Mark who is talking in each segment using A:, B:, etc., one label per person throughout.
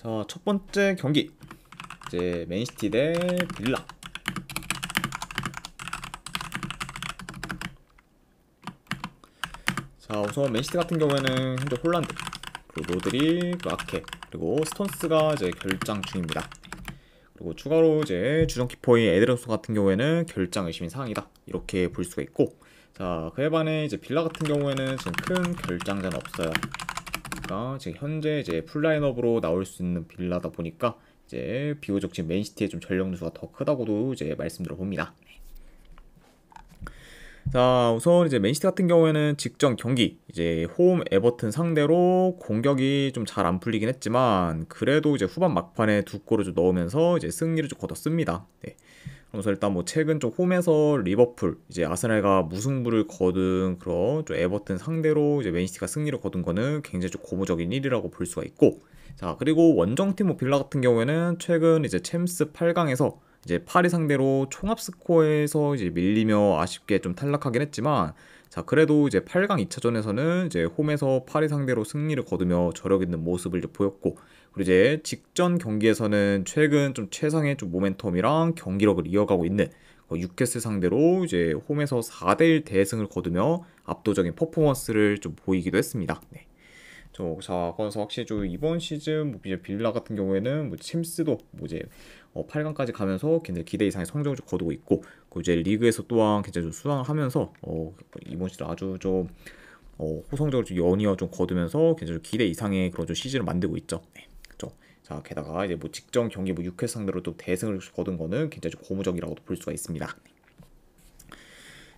A: 자, 첫 번째 경기 이제 맨시티 대 빌라. 자, 우선 맨시티 같은 경우에는 현재 홀란드, 그리고 로드리, 그리고 아케, 그리고 스톤스가 이제 결장 중입니다. 그리고 추가로 이제 주전 키퍼인 에데르손 같은 경우에는 결장 의심인 상황이다, 이렇게 볼 수가 있고, 자, 그에 반해 이제 빌라 같은 경우에는 지금 큰 결장자는 없어요. 그러니까 지금 현재 이제 풀라인업으로 나올 수 있는 빌라다 보니까 이제 비교적 지금 맨시티의 좀 전력 누수가 더 크다고도 이제 말씀드려 봅니다. 자, 우선 이제 맨시티 같은 경우에는 직전 경기 이제 홈 에버튼 상대로 공격이 좀 잘 안 풀리긴 했지만 그래도 이제 후반 막판에 두 골을 좀 넣으면서 이제 승리를 좀 거뒀습니다. 네. 그래서 일단 뭐 최근 좀 홈에서 리버풀, 이제 아스날과 무승부를 거둔 그런 좀 에버튼 상대로 이제 맨시티가 승리를 거둔 거는 굉장히 좀 고무적인 일이라고 볼 수가 있고, 자, 그리고 원정팀 뭐 빌라 같은 경우에는 최근 이제 챔스 8강에서 이제 파리 상대로 총합 스코어에서 이제 밀리며 아쉽게 좀 탈락하긴 했지만, 자, 그래도 이제 8강 2차전에서는 이제 홈에서 파리 상대로 승리를 거두며 저력 있는 모습을 좀 보였고, 그리고 이제 직전 경기에서는 최근 좀 최상의 좀 모멘텀이랑 경기력을 이어가고 있는 뉴캐슬 상대로 이제 홈에서 4대1 대승을 거두며 압도적인 퍼포먼스를 좀 보이기도 했습니다. 네. 자, 그래서 확실히 좀 이번 시즌 뭐 이제 빌라 같은 경우에는 뭐 챔스도 뭐 이제 8강까지 가면서 굉장히 기대 이상의 성적을 좀 거두고 있고, 그 이제 리그에서 또한 굉장히 좀 수상을 하면서 이번 시즌 아주 좀 호성적으로 좀 연이어 좀 거두면서 굉장히 좀 기대 이상의 그런 좀 시즌을 만들고 있죠. 네, 그렇죠. 자, 게다가 이제 뭐 직전 경기 뭐 6회 상대로 또 대승을 거둔 거는 굉장히 좀 고무적이라고도 볼 수가 있습니다.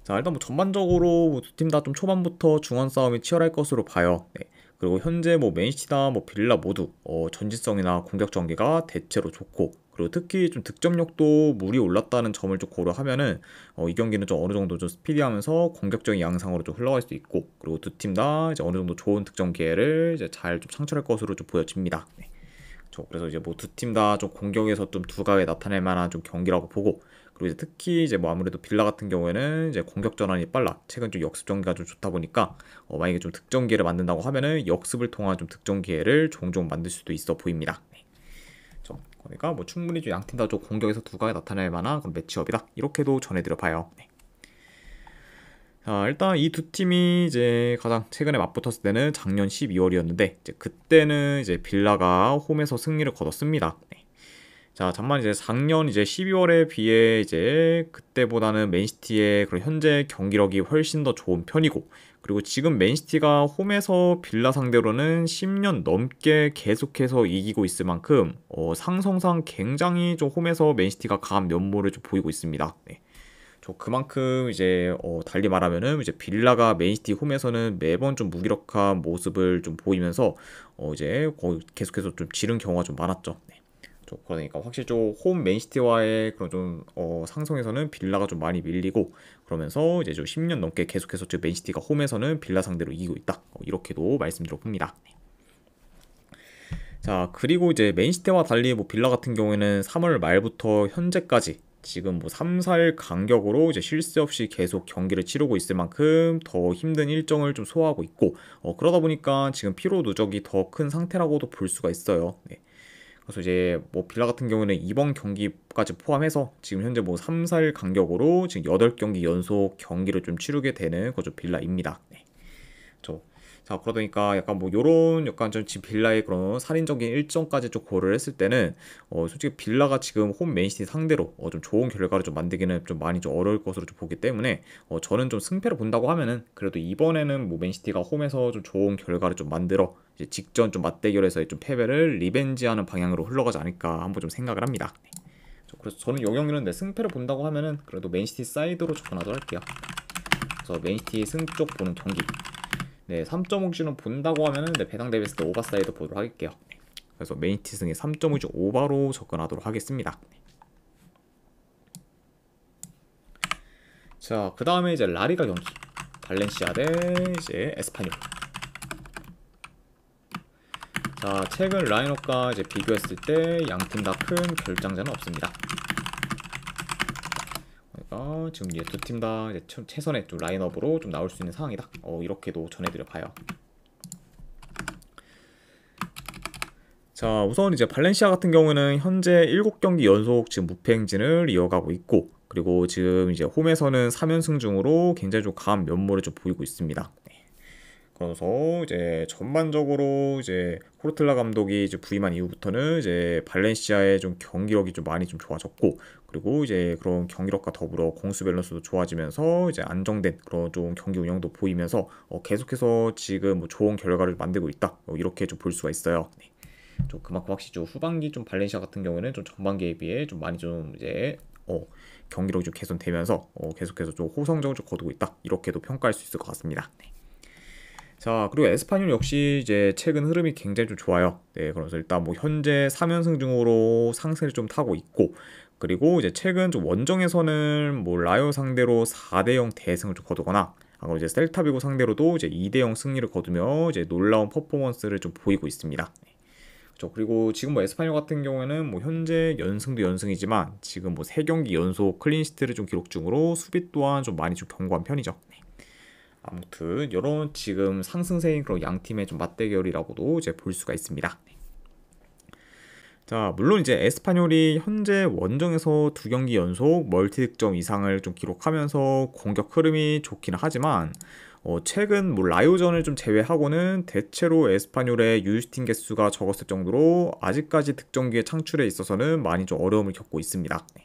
A: 자, 일단 뭐 전반적으로 뭐 두 팀 다 좀 초반부터 중원 싸움이 치열할 것으로 봐요. 네. 그리고 현재 뭐 맨시티나 뭐 빌라 모두 전진성이나 공격 전개가 대체로 좋고, 그리고 특히 좀 득점력도 물이 올랐다는 점을 좀 고려하면은 이 경기는 좀 어느 정도 좀 스피디하면서 공격적인 양상으로 좀 흘러갈 수도 있고, 그리고 두 팀 다 이제 어느 정도 좋은 득점 기회를 이제 잘 좀 창출할 것으로 좀 보여집니다. 네. 그래서 이제 뭐 두 팀 다 좀 공격에서 좀 두각을 나타낼 만한 좀 경기라고 보고, 그리고 이제 특히 이제 뭐 아무래도 빌라 같은 경우에는 이제 공격 전환이 빨라, 최근 좀 역습 전개가 좀 좋다 보니까 만약에 좀 득점 기회를 만든다고 하면은 역습을 통한 좀 득점 기회를 종종 만들 수도 있어 보입니다. 네. 그러니까 뭐 충분히 좀 양 팀 다 좀 공격에서 두각이 나타낼 만한 그런 매치업이다, 이렇게도 전해드려 봐요. 네. 자, 일단 이 두 팀이 이제 가장 최근에 맞붙었을 때는 작년 12월이었는데 이제 그때는 이제 빌라가 홈에서 승리를 거뒀습니다. 네. 자, 잠만 이제 작년 이제 12월에 비해 이제 그때보다는 맨시티의 그런 현재 경기력이 훨씬 더 좋은 편이고, 그리고 지금 맨시티가 홈에서 빌라 상대로는 10년 넘게 계속해서 이기고 있을 만큼 상성상 굉장히 좀 홈에서 맨시티가 강한 면모를 좀 보이고 있습니다. 네. 그만큼 이제 달리 말하면은 이제 빌라가 맨시티 홈에서는 매번 좀 무기력한 모습을 좀 보이면서 이제 계속해서 좀 지른 경우가 좀 많았죠. 네. 그러니까 확실히 좀 홈 맨시티와의 그런 좀 상성에서는 빌라가 좀 많이 밀리고, 그러면서 이제 좀 10년 넘게 계속해서 지금 맨시티가 홈에서는 빌라 상대로 이기고 있다, 이렇게도 말씀드려 봅니다. 네. 자, 그리고 이제 맨시티와 달리 뭐 빌라 같은 경우에는 3월 말부터 현재까지 지금 뭐 3, 4일 간격으로 이제 쉴 새 없이 계속 경기를 치르고 있을 만큼 더 힘든 일정을 좀 소화하고 있고, 그러다 보니까 지금 피로 누적이 더 큰 상태라고도 볼 수가 있어요. 네. 그래서 이제 뭐 빌라 같은 경우는 이번 경기까지 포함해서 지금 현재 뭐 3, 4일 간격으로 지금 8경기 연속 경기를 좀 치르게 되는 그죠 빌라입니다. 네. 자, 그러다 보니까 약간 뭐 요런 약간 좀 지금 빌라의 그런 살인적인 일정까지 좀 고려를 했을 때는 솔직히 빌라가 지금 홈 맨시티 상대로 좀 좋은 결과를 좀 만들기는 좀 많이 좀 어려울 것으로 좀 보기 때문에 저는 좀 승패를 본다고 하면은 그래도 이번에는 뭐 맨시티가 홈에서 좀 좋은 결과를 좀 만들어 이제 직전 좀 맞대결에서 좀 패배를 리벤지하는 방향으로 흘러가지 않을까 한번 좀 생각을 합니다. 그래서 저는 요 경기는 내 승패를 본다고 하면은 그래도 맨시티 사이드로 접근하도록 할게요. 그래서 맨시티 승 쪽 보는 경기. 네, 3.5는 본다고 하면은 배당 대비했을 때 오버사이드 보도록 할게요. 그래서 맨시티 승에 3.5주 오버로 접근하도록 하겠습니다. 자, 그 다음에 이제 라리가 경기, 발렌시아 대 이제 에스파뇰. 자, 최근 라인업과 이제 비교했을 때 양 팀 다 큰 결장자는 없습니다. 그러니까 지금 이제 두 팀 다 최선의 좀 라인업으로 좀 나올 수 있는 상황이다, 이렇게도 전해드려 봐요. 자, 우선 이제 발렌시아 같은 경우는 현재 7경기 연속 지금 무패 행진을 이어가고 있고, 그리고 지금 이제 홈에서는 3연승 중으로 굉장히 좀 강한 면모를 좀 보이고 있습니다. 네. 그래서 이제 전반적으로 이제 코르텔라 감독이 이제 부임한 이후부터는 이제 발렌시아의 좀 경기력이 좀 많이 좀 좋아졌고, 그리고 이제 그런 경기력과 더불어 공수 밸런스도 좋아지면서 이제 안정된 그런 좀 경기 운영도 보이면서 계속해서 지금 뭐 좋은 결과를 만들고 있다, 이렇게 좀 볼 수가 있어요. 네. 좀 그만큼 확실히 좀 후반기 좀 발렌시아 같은 경우에는 좀 전반기에 비해 좀 많이 좀 이제 경기력이 좀 개선되면서 계속해서 좀 호성적을 좀 거두고 있다, 이렇게도 평가할 수 있을 것 같습니다. 네. 자, 그리고 에스파뇰 역시 이제 최근 흐름이 굉장히 좀 좋아요. 네, 그래서 일단 뭐 현재 3연승 중으로 상승을 좀 타고 있고, 그리고 이제 최근 좀 원정에서는 뭐 라요 상대로 4대0 대승을 좀 거두거나, 그리고 이제 셀타비고 상대로도 이제 2대0 승리를 거두며 이제 놀라운 퍼포먼스를 좀 보이고 있습니다. 그렇죠. 그리고 지금 뭐 에스파뇰 같은 경우에는 뭐 현재 연승도 연승이지만 지금 뭐 3경기 연속 클린시트를 좀 기록 중으로 수비 또한 좀 많이 좀 견고한 편이죠. 네. 아무튼 이런 지금 상승세인 그런 양 팀의 좀 맞대결이라고도 이제 볼 수가 있습니다. 네. 자, 물론 이제 에스파뇰이 현재 원정에서 2경기 연속 멀티 득점 이상을 좀 기록하면서 공격 흐름이 좋기는 하지만 최근 뭐 라요전을 좀 제외하고는 대체로 에스파뇰의 유슈팅 개수가 적었을 정도로 아직까지 득점기의 창출에 있어서는 많이 좀 어려움을 겪고 있습니다. 네.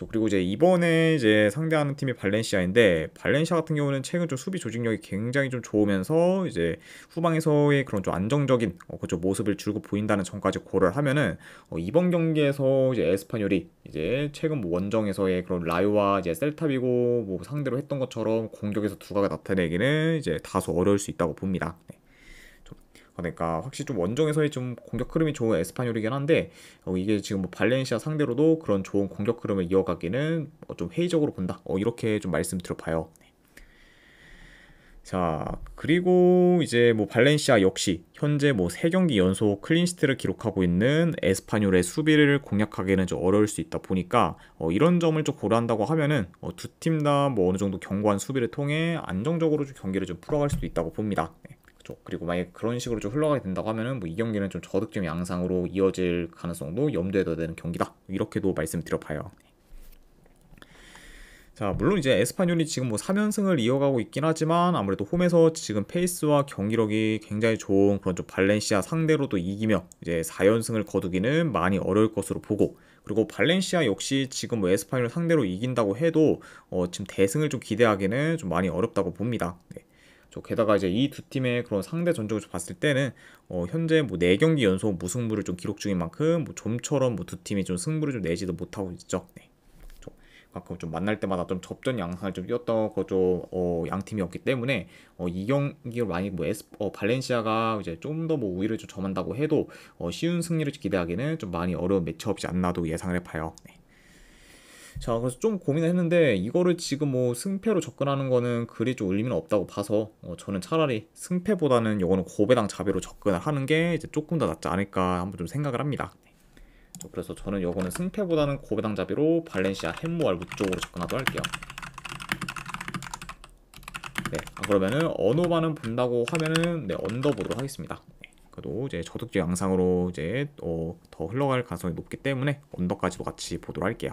A: 그리고 이제 이번에 이제 상대하는 팀이 발렌시아인데, 발렌시아 같은 경우는 최근 좀 수비 조직력이 굉장히 좀 좋으면서 이제 후방에서의 그런 좀 안정적인 그쪽 모습을 줄고 보인다는 점까지 고려를 하면은 이번 경기에서 이제 에스파뇰이 이제 최근 뭐 원정에서의 그런 라요와 이제 셀타비고 뭐 상대로 했던 것처럼 공격에서 두각을 나타내기는 이제 다소 어려울 수 있다고 봅니다. 네. 그러니까 확실히 좀 원정에서의 좀 공격 흐름이 좋은 에스파뇰이긴 한데, 이게 지금 뭐 발렌시아 상대로도 그런 좋은 공격 흐름을 이어가기는 좀 회의적으로 본다, 이렇게 좀 말씀드려봐요. 네. 자, 그리고 이제 뭐 발렌시아 역시 현재 뭐 3경기 연속 클린시트를 기록하고 있는 에스파뇰의 수비를 공략하기는 좀 어려울 수 있다 보니까 이런 점을 좀 고려한다고 하면은 두 팀 다 뭐 어느 정도 견고한 수비를 통해 안정적으로 좀 경기를 좀 풀어갈 수도 있다고 봅니다. 네. 그리고 만약에 그런 식으로 좀 흘러가게 된다고 하면은 뭐 이 경기는 좀 저득점 양상으로 이어질 가능성도 염두에 둬야 되는 경기다, 이렇게도 말씀드려봐요. 자, 물론 이제 에스파뇰이 지금 뭐 3연승을 이어가고 있긴 하지만 아무래도 홈에서 지금 페이스와 경기력이 굉장히 좋은 그런 좀 발렌시아 상대로도 이기며 이제 4연승을 거두기는 많이 어려울 것으로 보고, 그리고 발렌시아 역시 지금 뭐 에스파뇰을 상대로 이긴다고 해도 지금 대승을 좀 기대하기는 좀 많이 어렵다고 봅니다. 네. 게다가 이제 이 두 팀의 그런 상대 전적을 봤을 때는 현재 뭐 4경기 연속 무승부를 좀 기록 중인 만큼 뭐 좀처럼 뭐 두 팀이 좀 승부를 좀 내지도 못하고 있죠. 네. 가끔 좀 만날 때마다 좀 접전 양상을 좀 띄었던 거죠. 양 팀이었기 때문에 이 경기를 만약 뭐 발렌시아가 이제 좀 더 뭐 우위를 좀 점한다고 해도 쉬운 승리를 기대하기는 좀 많이 어려운 매치업이지 않나도 예상을 해봐요. 네. 자, 그래서 좀 고민을 했는데 이거를 지금 뭐 승패로 접근하는 거는 그리 좀 의미는 없다고 봐서 저는 차라리 승패보다는 요거는 고배당 자배로 접근을 하는 게 이제 조금 더 낫지 않을까 한번 좀 생각을 합니다. 그래서 저는 요거는 승패보다는 고배당 자배로 발렌시아 햄모알부 쪽으로 접근하도록 할게요. 네, 그러면은 언어반은 본다고 하면은 네, 언더 보도록 하겠습니다. 네, 그래도 이제 저득점 양상으로 이제 더 흘러갈 가능성이 높기 때문에 언더까지도 같이 보도록 할게요.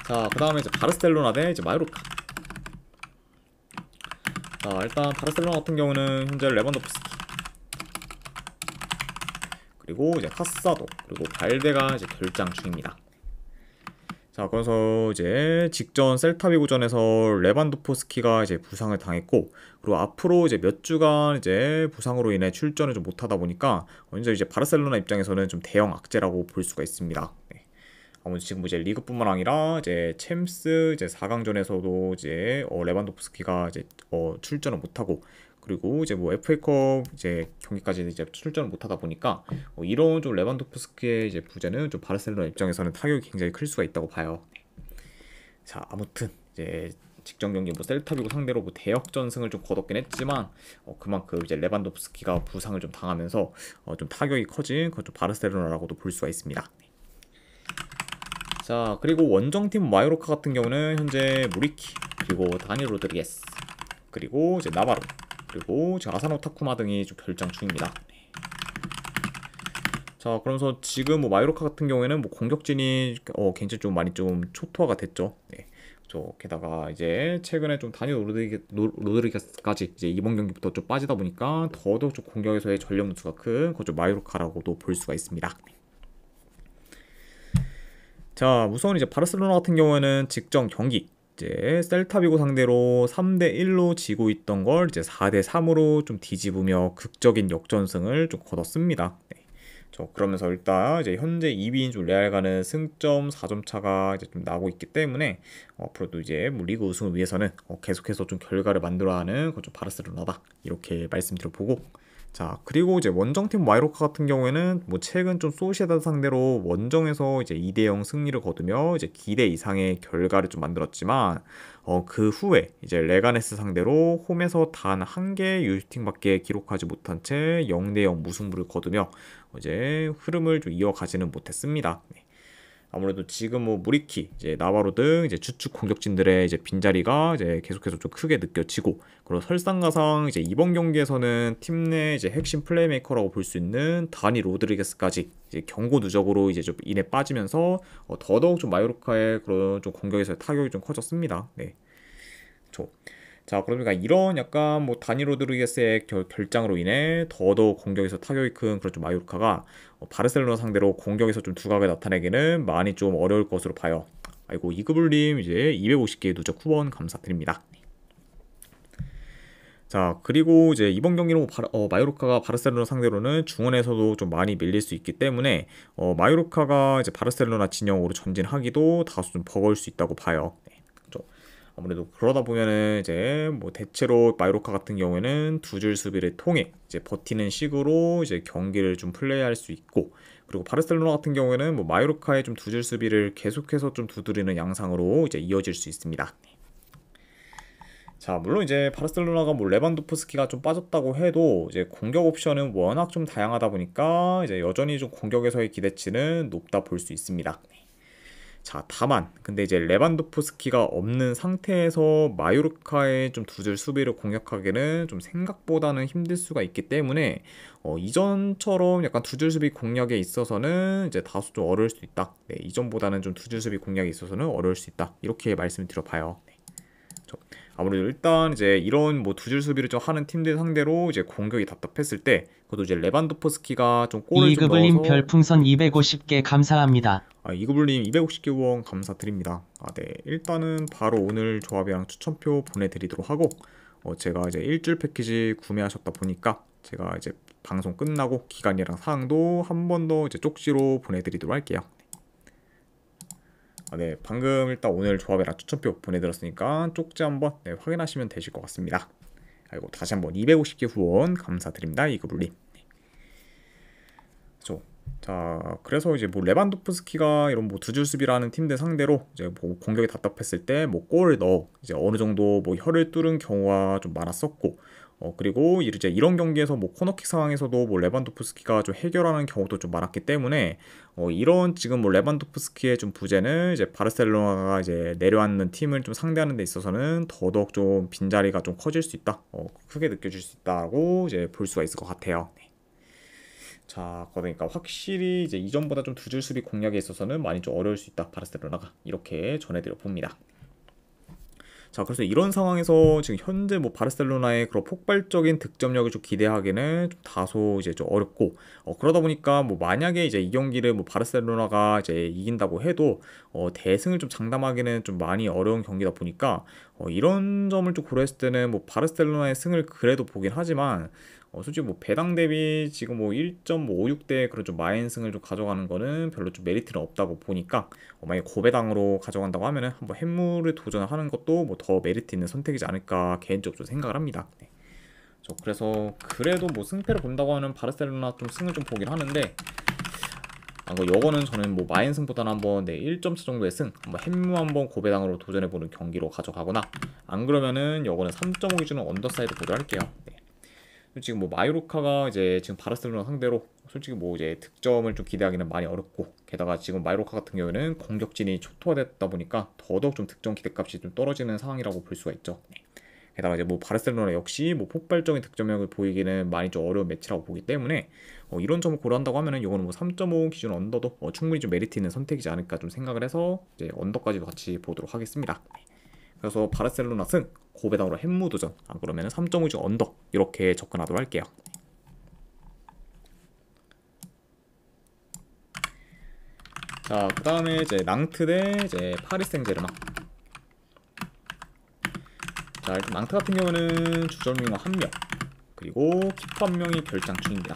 A: 자, 그 다음에 이제 바르셀로나 대 이제 마요르카. 자, 일단 바르셀로나 같은 경우는 현재 레반도프스키, 그리고 이제 카사도, 그리고 발데가 이제 결장 중입니다. 자, 그래서 이제 직전 셀타비고전에서 레반도프스키가 이제 부상을 당했고, 그리고 앞으로 이제 몇 주간 이제 부상으로 인해 출전을 좀 못하다 보니까 이제 바르셀로나 입장에서는 좀 대형 악재라고 볼 수가 있습니다. 네. 아무튼 지금 이제 리그뿐만 아니라 이제 챔스 이제 4강전에서도 이제 레반도프스키가 이제 출전을 못하고, 그리고 이제 뭐 FA컵 이제 경기까지 이제 출전을 못하다 보니까 이런 좀 레반도프스키의 이제 부재는 좀 바르셀로나 입장에서는 타격이 굉장히 클 수가 있다고 봐요. 자, 아무튼 이제 직전 경기 뭐 셀타비고 상대로 뭐 대역전승을 좀 거뒀긴 했지만 그만큼 이제 레반도프스키가 부상을 좀 당하면서 좀 타격이 커진 그좀 바르셀로나라고도 볼 수가 있습니다. 자, 그리고 원정팀 마요르카 같은 경우는 현재 무리키, 그리고 다니 로드리게스, 그리고 이제 나바로, 그리고 지금 아사노 타쿠마 등이 좀 결장 중입니다. 자, 그러면서 지금 뭐 마요르카 같은 경우에는 뭐 공격진이 굉장히 좀 많이 좀 초토화가 됐죠. 네. 게다가 이제 최근에 좀 다니 로드리게스까지 이제 이번 경기부터 좀 빠지다 보니까 더더욱 좀 공격에서의 전력 누수가 큰 그좀 마요르카라고도 볼 수가 있습니다. 자, 우선 이제 바르셀로나 같은 경우에는 직전 경기 이제 셀타비고 상대로 3대1로 지고 있던 걸 이제 4대3으로 좀 뒤집으며 극적인 역전승을 좀 거뒀습니다. 네. 그러면서 일단 이제 현재 2위인 좀 레알과는 승점 4점 차가 이제 좀 나고 있기 때문에 앞으로도 이제 뭐 리그 우승을 위해서는 계속해서 좀 결과를 만들어가는 좀 바르셀로나다 이렇게 말씀드려보고, 자, 그리고 이제 원정팀 마요르카 같은 경우에는 뭐 최근 좀 소시에다드 상대로 원정에서 이제 2대0 승리를 거두며 이제 기대 이상의 결과를 좀 만들었지만 그 후에 이제 레가네스 상대로 홈에서 단 한 개의 유슈팅밖에 기록하지 못한 채 0대0 무승부를 거두며 이제 흐름을 좀 이어가지는 못했습니다. 네. 아무래도 지금 뭐 무리키, 이제 나바로 등 이제 주축 공격진들의 이제 빈자리가 이제 계속해서 좀 크게 느껴지고, 그리고 설상가상 이제 이번 경기에서는 팀 내 이제 핵심 플레이메이커라고 볼 수 있는 다니 로드리게스까지 이제 경고 누적으로 이제 좀 인에 빠지면서 더더욱 좀 마요르카의 그런 좀 공격에서의 타격이 좀 커졌습니다. 네. 자, 그러니까 이런 약간 뭐 다니 로드리게스의 결장으로 인해 더더욱 공격에서 타격이 큰 그런 좀 마요르카가 바르셀로나 상대로 공격에서 좀 두각을 나타내기는 많이 좀 어려울 것으로 봐요. 아이고, 이그블님 이제 250개의 누적 후원 감사드립니다. 자, 그리고 이제 이번 경기는 마요르카가 바르셀로나 상대로는 중원에서도 좀 많이 밀릴 수 있기 때문에 마요르카가 이제 바르셀로나 진영으로 전진하기도 다소 좀 버거울 수 있다고 봐요. 네. 아무래도 그러다 보면은 이제 뭐 대체로 마요르카 같은 경우에는 두 줄 수비를 통해 이제 버티는 식으로 이제 경기를 좀 플레이할 수 있고, 그리고 바르셀로나 같은 경우에는 뭐 마요르카의 좀 두 줄 수비를 계속해서 좀 두드리는 양상으로 이제 이어질 수 있습니다. 자, 물론 이제 바르셀로나가 뭐 레반도프스키가 좀 빠졌다고 해도 이제 공격 옵션은 워낙 좀 다양하다 보니까 이제 여전히 좀 공격에서의 기대치는 높다 볼 수 있습니다. 자, 다만 근데 이제 레반도프스키가 없는 상태에서 마요르카의 좀 두 줄 수비를 공략하기는 좀 생각보다는 힘들 수가 있기 때문에 이전처럼 약간 두 줄 수비 공략에 있어서는 이제 다소 좀 어려울 수 있다. 네, 이전보다는 좀 두 줄 수비 공략에 있어서는 어려울 수 있다. 이렇게 말씀을 드려봐요. 네. 아무래도 일단 이제 이런 뭐 두 줄 수비를 좀 하는 팀들 상대로 이제 공격이 답답했을 때, 그것도 이제 레반도프스키가 좀 골을 좀
B: 이그블님
A: 넣어서
B: 별풍선 250개 감사합니다.
A: 이그블님 250개 후원 감사드립니다. 네, 일단은 바로 오늘 조합이랑 추천표 보내드리도록 하고, 제가 이제 일주일 패키지 구매하셨다 보니까 제가 이제 방송 끝나고 기간이랑 사항도 한 번 더 이제 쪽지로 보내드리도록 할게요. 네, 방금 일단 오늘 조합이랑 추천표 보내드렸으니까 쪽지 한번 확인하시면 되실 것 같습니다. 그리고 다시 한번 250개 후원 감사드립니다. 이그블님. 자, 그래서 이제 뭐 레반도프스키가 이런 뭐 두 줄 수비라는 팀들 상대로 이제 뭐 공격이 답답했을 때 뭐 골을 넣어 이제 어느 정도 뭐 혀를 뚫은 경우가 좀 많았었고, 그리고 이제 이런 경기에서 뭐 코너킥 상황에서도 뭐 레반도프스키가 좀 해결하는 경우도 좀 많았기 때문에 이런 지금 뭐 레반도프스키의 좀 부재는 이제 바르셀로나가 이제 내려앉는 팀을 좀 상대하는 데 있어서는 더더욱 좀 빈자리가 좀 커질 수 있다, 크게 느껴질 수 있다고 이제 볼 수가 있을 것 같아요. 네. 자, 그러니까 확실히 이제 이전보다 좀 두 줄 수비 공략에 있어서는 많이 좀 어려울 수 있다, 바르셀로나가 이렇게 전해드려 봅니다. 자, 그래서 이런 상황에서 지금 현재 뭐 바르셀로나의 그런 폭발적인 득점력을 좀 기대하기는 좀 다소 이제 좀 어렵고, 그러다 보니까 뭐 만약에 이제 이 경기를 뭐 바르셀로나가 이제 이긴다고 해도 대승을 좀 장담하기는 좀 많이 어려운 경기다 보니까 이런 점을 좀 고려했을 때는 뭐 바르셀로나의 승을 그래도 보긴 하지만 솔직히 뭐 배당 대비 지금 뭐 1.56대 그런 좀 마인승을 좀 가져가는 거는 별로 좀 메리트는 없다고 보니까 만약에 고배당으로 가져간다고 하면은 한번 햄물을 도전하는 것도 뭐 더 메리트 있는 선택이지 않을까 개인적으로 좀 생각을 합니다. 네. 그래서 그래도 뭐 승패를 본다고 하는 바르셀로나 좀 승을 좀 보긴 하는데, 요거는 저는 뭐 마인승보다는 한번 1.4 정도의 승, 한번 햄무 한번 고배당으로 도전해보는 경기로 가져가거나, 안 그러면은 요거는 3.5 기준으로 언더사이드 보도할게요. 네. 지금 뭐 마요르카가 이제 지금 바르셀로나 상대로 솔직히 뭐 이제 득점을 좀 기대하기는 많이 어렵고, 게다가 지금 마요르카 같은 경우에는 공격진이 초토화됐다 보니까 더더욱 좀 득점 기대값이 좀 떨어지는 상황이라고 볼 수가 있죠. 게다가 이제 뭐 바르셀로나 역시 뭐 폭발적인 득점력을 보이기는 많이 좀 어려운 매치라고 보기 때문에 이런 점을 고려한다고 하면은 이거는 뭐 3.5 기준 언더도 충분히 좀 메리트 있는 선택이지 않을까 좀 생각을 해서 이제 언더까지도 같이 보도록 하겠습니다. 그래서 바르셀로나 승, 고배당으로 햄무 도전, 안 그러면은 3.5 기준 언더 이렇게 접근하도록 할게요. 자, 그 다음에 이제 낭트 대 이제 파리 생제르맹. 자, 일단 낭트 같은 경우는 주전윙어 1명, 그리고 키퍼 1명이 결장 중입니다.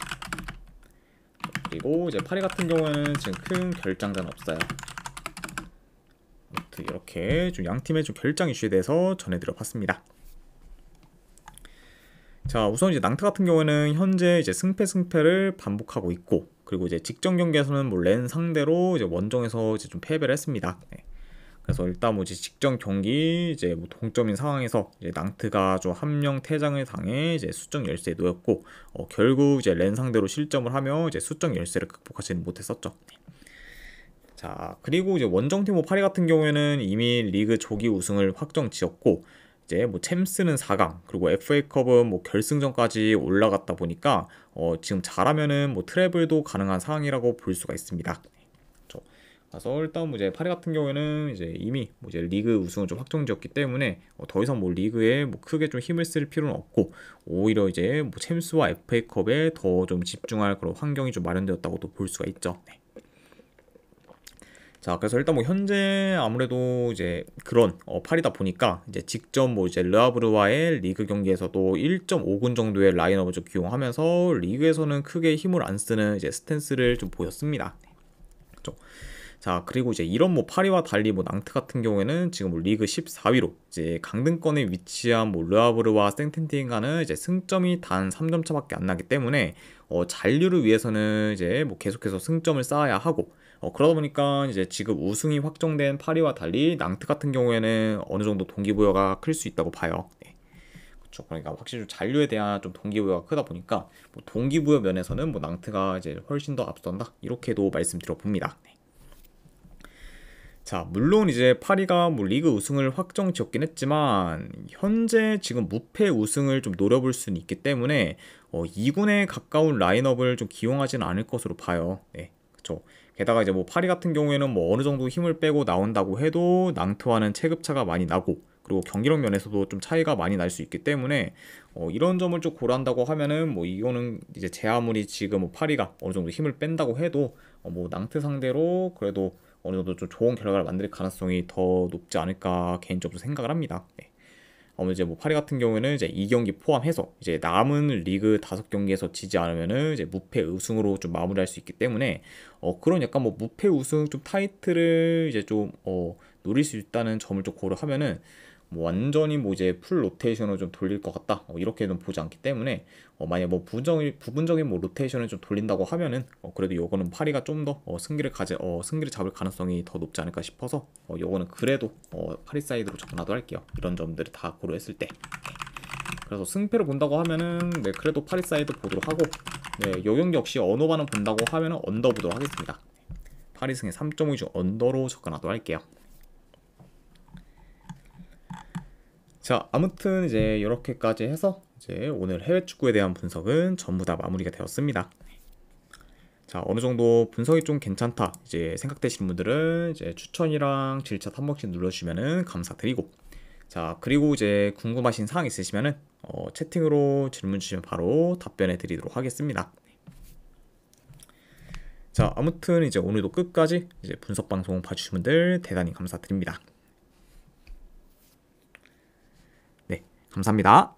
A: 그리고 이제 파리 같은 경우에는 지금 큰 결장자는 없어요. 아무튼 이렇게 좀 양 팀의 좀 결장 이슈에 대해서 전해드려 봤습니다. 자, 우선 이제 낭트 같은 경우에는 현재 이제 승패를 반복하고 있고, 그리고 이제 직전 경기에서는 뭐 렌 상대로 이제 원정에서 이제 좀 패배를 했습니다. 네. 그래서 일단 뭐 이제 직전 경기 이제 뭐 동점인 상황에서 이제 낭트가 좀 한 명 퇴장을 당해 이제 수적 열세에 놓였고, 결국 이제 렌 상대로 실점을 하며 이제 수적 열세를 극복하지는 못했었죠. 자, 그리고 이제 원정팀 뭐 파리 같은 경우에는 이미 리그 조기 우승을 확정 지었고, 이제 뭐 챔스는 4강, 그리고 FA컵은 뭐 결승전까지 올라갔다 보니까 지금 잘하면은 뭐 트래블도 가능한 상황이라고 볼 수가 있습니다. 그래서 일단 뭐 이제 파리 같은 경우에는 이제 이미 뭐 이제 리그 우승을 좀 확정지었기 때문에 더 이상 뭐 리그에 뭐 크게 좀 힘을 쓸 필요는 없고, 오히려 이제 뭐 챔스와 FA컵에 더 좀 집중할 그런 환경이 좀 마련되었다고도 볼 수가 있죠. 네. 자, 그래서 일단 뭐 현재 아무래도 이제 그런 파리다 보니까 이제 직접 뭐 이제 르하브르와의 리그 경기에서도 1.5군 정도의 라인업을 좀 기용하면서 리그에서는 크게 힘을 안 쓰는 이제 스탠스를 좀 보였습니다. 그렇죠? 자, 그리고 이제 이런 뭐 파리와 달리 뭐 낭트 같은 경우에는 지금 뭐 리그 14위로 이제 강등권에 위치한 뭐 르하브르와 생텐티엔과는 이제 승점이 단 3점 차밖에 안 나기 때문에 잔류를 위해서는 이제 뭐 계속해서 승점을 쌓아야 하고, 그러다 보니까 이제 지금 우승이 확정된 파리와 달리 낭트 같은 경우에는 어느 정도 동기부여가 클 수 있다고 봐요. 네. 그렇죠. 그러니까 확실히 좀 잔류에 대한 좀 동기부여가 크다 보니까 뭐 동기부여 면에서는 뭐 낭트가 이제 훨씬 더 앞선다 이렇게도 말씀드려 봅니다. 네. 자, 물론 이제 파리가 뭐 리그 우승을 확정 지었긴 했지만 현재 지금 무패 우승을 좀 노려볼 수는 있기 때문에 2군에 가까운 라인업을 좀 기용하지는 않을 것으로 봐요. 네, 그렇죠. 게다가 이제 뭐 파리 같은 경우에는 뭐 어느 정도 힘을 빼고 나온다고 해도 낭트와는 체급차가 많이 나고, 그리고 경기력 면에서도 좀 차이가 많이 날 수 있기 때문에 이런 점을 좀 고려한다고 하면은 뭐 이거는 이제 제 아무리 지금 뭐 파리가 어느 정도 힘을 뺀다고 해도 뭐 낭트 상대로 그래도 어느 정도 좀 좋은 결과를 만들 가능성이 더 높지 않을까 개인적으로 생각을 합니다. 네. 이제 뭐 파리 같은 경우에는 이제 2경기 포함해서 이제 남은 리그 5경기에서 지지 않으면은 이제 무패 우승으로 좀 마무리할 수 있기 때문에 그런 약간 뭐 무패 우승 좀 타이틀을 이제 좀 노릴 수 있다는 점을 좀 고려하면은 뭐 완전히 뭐 이제 풀 로테이션을 좀 돌릴 것 같다 이렇게는 보지 않기 때문에 만약 뭐 부분적인 뭐 로테이션을 좀 돌린다고 하면은 그래도 요거는 파리가 좀 더 승기를 잡을 가능성이 더 높지 않을까 싶어서 요거는 그래도 파리 사이드로 접근하도록 할게요. 이런 점들을 다 고려했을 때. 그래서 승패를 본다고 하면은 네, 그래도 파리 사이드 보도록 하고, 네, 요 경기 역시 언어반은 본다고 하면은 언더 보도록 하겠습니다. 파리 승의 3.5 중 언더로 접근하도록 할게요. 자, 아무튼 이제 이렇게까지 해서 이제 오늘 해외 축구에 대한 분석은 전부 다 마무리가 되었습니다. 자, 어느 정도 분석이 좀 괜찮다 이제 생각되시는 분들은 이제 추천이랑 질차 한 번씩 눌러주시면은 감사드리고, 자, 그리고 이제 궁금하신 사항 있으시면은 채팅으로 질문 주시면 바로 답변해 드리도록 하겠습니다. 자, 아무튼 이제 오늘도 끝까지 이제 분석 방송 봐주신 분들 대단히 감사드립니다. 네, 감사합니다.